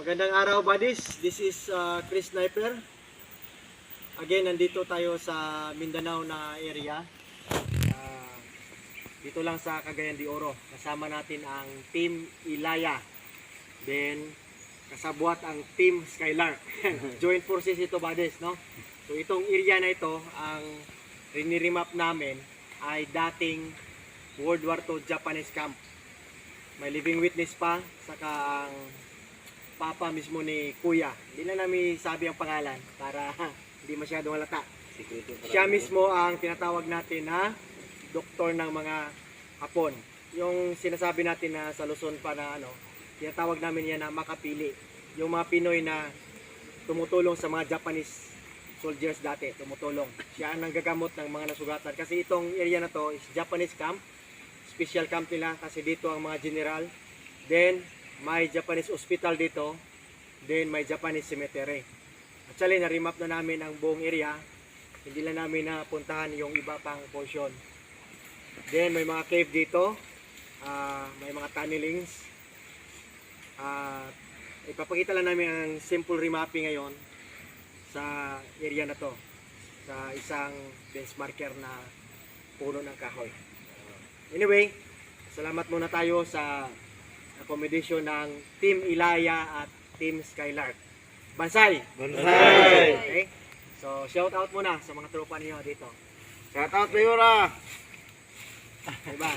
Magandang araw, buddies. This is Chris Sniper. Again, nandito tayo sa Mindanao na area. Dito lang sa Cagayan de Oro. Kasama natin ang Team Ilaya. Then, kasabwat ang Team Skylark. Joint forces ito, buddies, no? So, itong area na ito, ang riniremap namin ay dating World War II Japanese camp. May living witness pa, saka ang papa mismo ni Kuya. Hindi na namin sabi ang pangalan para hindi masyadong halata. Siya mismo ang tinatawag natin na doktor ng mga Hapon. Yung sinasabi natin na sa Luzon pa na tinatawag namin yan na makapili. Yung mga Pinoy na tumutulong sa mga Japanese soldiers dati, tumutulong. Siya ang nanggagamot ng mga nasugatan. Kasi itong area na to is Japanese camp. Special camp nila kasi dito ang mga general. Then, may Japanese hospital dito. Then, may Japanese cemetery. Actually, na-remap na namin ang buong area. Hindi lang namin napuntahan yung iba pang portion. Then, may mga cave dito. May mga tunnelings. Ipapakita lang namin ang simple remapping ngayon sa area na to. Sa isang benchmarker na puno ng kahoy. Anyway, salamat muna tayo sa accommodation ng Team Ilaya at Team Skylark. Bansay! Bansay! Okay? So, shout out muna sa mga tropa niyo dito. Shout out Mayura! Diba?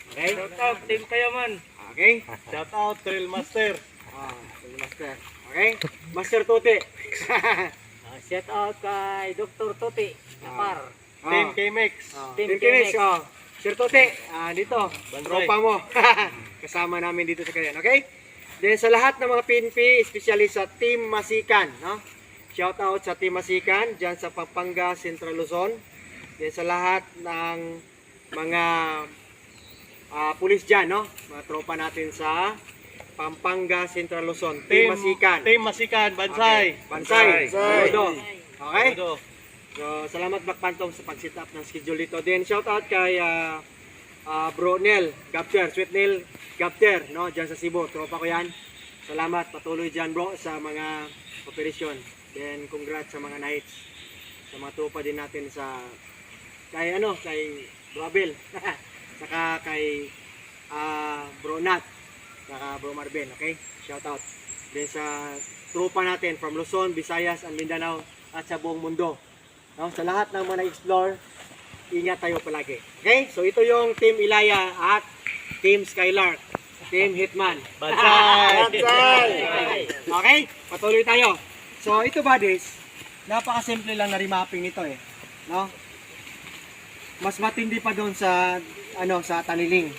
Okay? Shout out Team Kayaman! Okay? Shout out Trail Master! Team Master. Okay? Master Tuti. Shout out kay Dr. Tuti Kapar. Team K-Mex! Team Kinex. Sir Tuti, dito. Bansay. Tropa mo. Kasama namin dito sa Cagayan. Okay? Then sa lahat ng mga PNP, especially sa Team Masikan, no? Shout out sa Team Masikan diyan sa Pampanga, Central Luzon. Then sa lahat ng mga pulis diyan, no? Mga tropa natin sa Pampanga, Central Luzon. Team Masikan. Team Masikan! Bansay! Okay. Bansay. Bansay. Todo. Okay? Todo. So, salamat Black Phantom sa pag-set up ng schedule dito. Then shout out kay Bro Nel Gapter, Sweet Nel Gapter, no, diyan sa Cebu. Tropa ko 'yan. Salamat patuloy diyan, bro, sa mga operasyon. Then congrats sa mga nights. Sa mga tropa din natin sa kay Bro Abel. Saka kay Bro Nat, saka Bro Marvin, okay? Shout out. Then sa tropa natin from Luzon, Visayas, and Mindanao at sa buong mundo. No, sa lahat ng mga na-explore, ingat tayo palagi. Okay? So ito yung Team Ilaya at Team Skylark. Team Hitman. Bansay! Bansay! Okay? Patuloy tayo. So ito, buddies, napakasimple lang na remapping nito eh. No? Mas matindi pa doon sa sa taniling.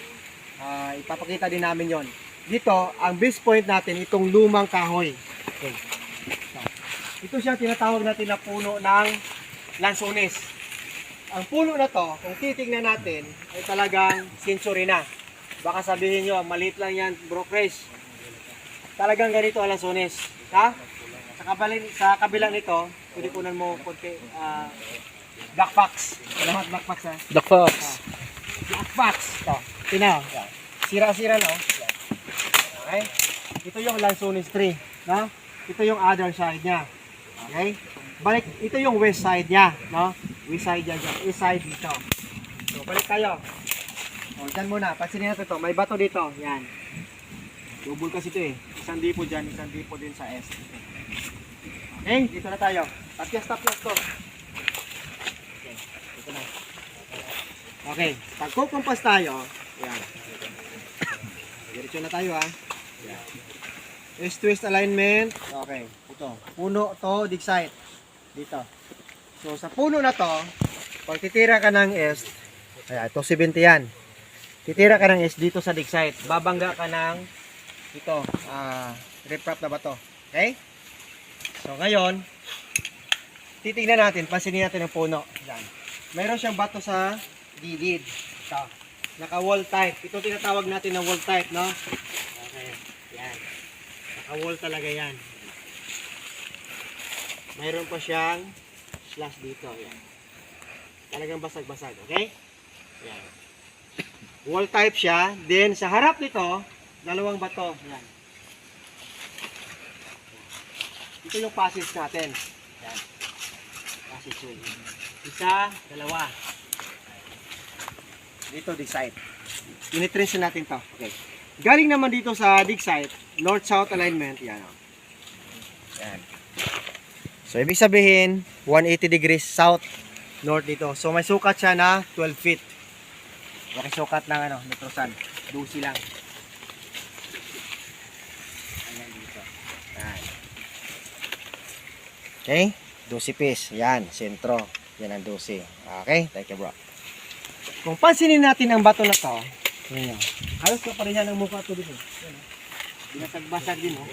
Ipapakita din namin 'yon. Dito, ang base point natin itong lumang kahoy. Okay. So, ito siya tinatawag natin na puno ng lansones. Ang puno na to, kung titignan natin, ay talagang sensory na. Baka sabihin nyo, maliit lang yan, bro Chris. Talagang ganito ang lansones. Ha? Sa kabilang nito, pwede kunan mo konti, black fox. Salamat black fox, ha? The Fox! Black fox. Ito, tinaw. Sira-sira, no? Okay? Ito yung lansones tree. No? Ito yung other side niya. Okay? Balik, ito yung west side niya, no? West side niya dyan, east side dito. So, balik tayo. O, dyan muna, pansinin natin ito. May bato dito, yan. Double kasi ito eh. Isang dipo dyan, isang dipo din sa east. Okay, dito na tayo. Stop to. Okay, dito na. Okay, pag kukumpas tayo, yan. Diretso na tayo, ha. Yan. Twist alignment. Okay, ito. Puno to, dig site. Dito. So, sa puno na to, pag titira ka ng S, ayan, ito 70 yan. Titira ka ng S dito sa dig site. Babangga ka ng ito, riprap na bato. Okay? So, ngayon, titignan natin, pansinin natin ang puno. Yan. Mayroon siyang bato sa gilid. Ito. Naka-wall type. Ito tinatawag natin na wall type, no? Okay. Yan. Naka-wall talaga yan. Mayroon pa siyang slash dito. Yan. Talagang basag-basag. Okay? Yan. Wall type siya. Then, sa harap nito, dalawang bato. Yan. Ito yung passage natin. Yan. Passage way. Isa, dalawa. Dito, dig site. Initrace natin to. Okay. Galing naman dito sa dig site, north-south alignment. Yan. Oh. Yan. So, ibig sabihin, 180 degrees south, north dito. So, may sukat siya na 12 feet. Okay, sukat ng metrosan. 12 lang. Ayan dito. Yan. Okay, 12 piece. Yan, sentro. Yan ang 12. Okay, thank you bro. Kung pansinin natin ang bato na to, yan yun. Halos kaparehan ang mukha to dito. Yan, binasag-basag din, oh.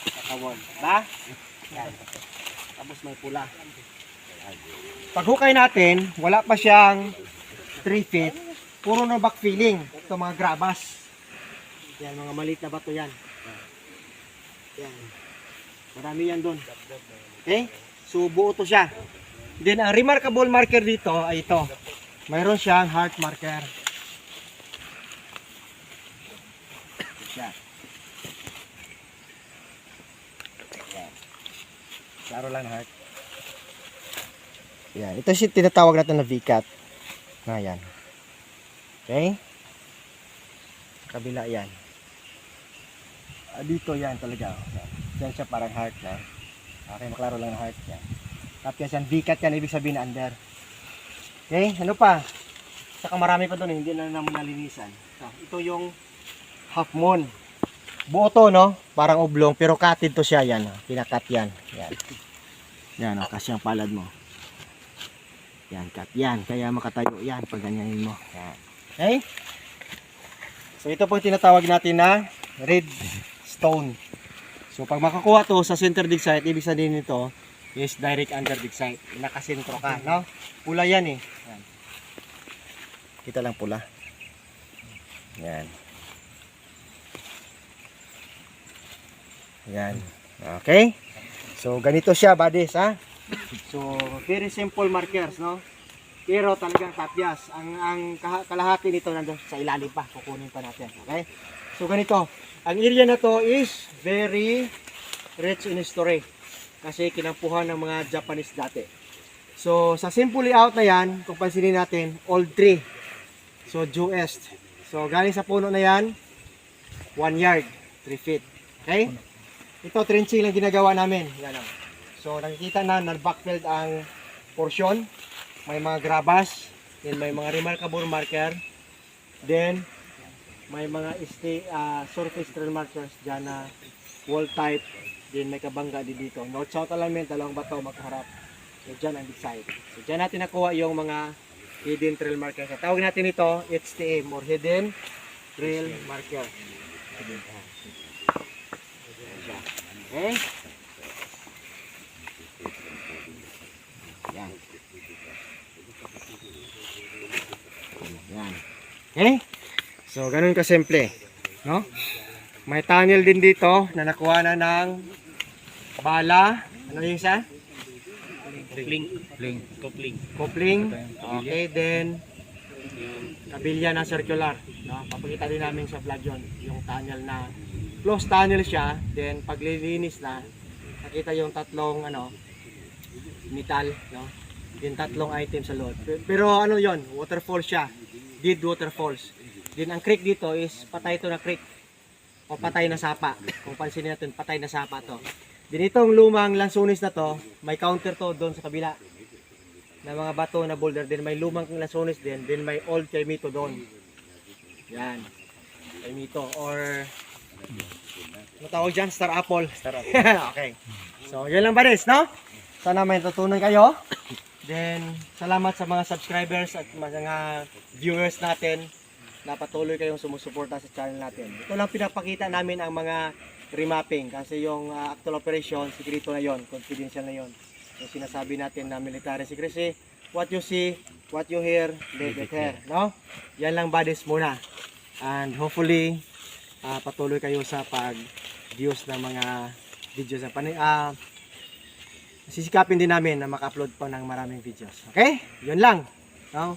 Kakawon. Ba? Yan. Tapos may pula. Pag hukay natin, wala pa siyang 3 feet. Puro na backfilling. Ito mga grabas. Yan, mga maliit na bato yan. Yan. Marami yan doon. Okay? So, buo to siya. Then, ang remarkable marker dito ay ito. Mayroon siyang heart marker. Ito siya. Yan. Klaro lang na heart. Yan. Ito siya tinatawag natin na V-cut. Yan. Okay? Kabila yan. Dito yan talaga. Yan siya parang heart na. Okay, maklaro lang na heart yan. Tapos yan, V-cut yan, ibig sabihin na under. Okay, ano pa? Saka marami pa doon, hindi na naman nalinisan. So, ito yung half moon. Buo to, no? Parang oblong, pero cutted to siya yan. Pinakat yan. Yan. Yan, no? Kasi ang palad mo. Yan, cut yan. Kaya makatayo yan pag ganyanin mo. Yan. Okay? So, ito po yung tinatawag natin na red stone. So, pag makakuha to sa center dig site, ibig sabihin nito is direct under dig site. Nakasentro ka, no? Pula yan eh. Yan. Kita lang pula. Yan. Yan. Okay? So, ganito siya, buddies, ha? So, very simple markers, no? Pero talagang tatyas. Ang kalahati nito nandun sa ilalim pa. Kukunin pa natin. Okay? So, ganito. Ang area na to is very rich in history. Kasi kinampuhan ng mga Japanese dati. So, sa simple layout na yan, kung pansinin natin, old tree. So, due east. So, galing sa puno na yan, 1 yard, 3 feet. Okay? Ito, trenching lang ginagawa namin. Yan o. So, nakikita na, backfilled ang portion. May mga grabas. Then, may mga remarkable marker. Then, may mga surface trail markers dyan na wall type. Then, may kabangga din dito. North-south alignment, dalawang bato magkaharap. So, dyan ang side. So, dyan natin nakuha yung mga hidden trail markers. So, tawag natin ito, HTM or hidden trail marker. Okay? Yan. Yan. Okay? So, ganun kasimple. No? May tunnel din dito na nakuha na ng bala. Ano yung isa? Coupling. Okay, then kabilya na circular. No? Papakita din namin sa vlog yun. Yung tunnel na closed tunnel siya. Then paglilinis na, nakita yung tatlong metal. No? Then tatlong item sa loob. Pero ano yon, waterfall siya. Dead waterfalls. Then ang creek dito is patay to na creek. O patay na sapa. Kung pansinin natin, patay na sapa to. Din itong lumang lansunis na to, may counter to doon sa kabila. Na mga bato na boulder. Then may lumang lansunis din. Then may old kaimito doon. Yan. Kaimito. Or, ano tawag dyan? Star apple. Okay. So, yun lang ba rin, no? Sana may natutunan kayo. Then, salamat sa mga subscribers at mga viewers natin na patuloy kayong sumusuporta sa channel natin. Ito lang pinapakita namin ang mga remapping kasi yung actual operation, sikreto na yon, confidential na yon. Yung sinasabi natin na military secrecy, what you see, what you hear, leave it here, no? Yan lang buddies muna. And hopefully, patuloy kayo sa pag-views ng mga videos na sisikapin din namin na maka-upload po ng maraming videos. Okay? Yun lang. No?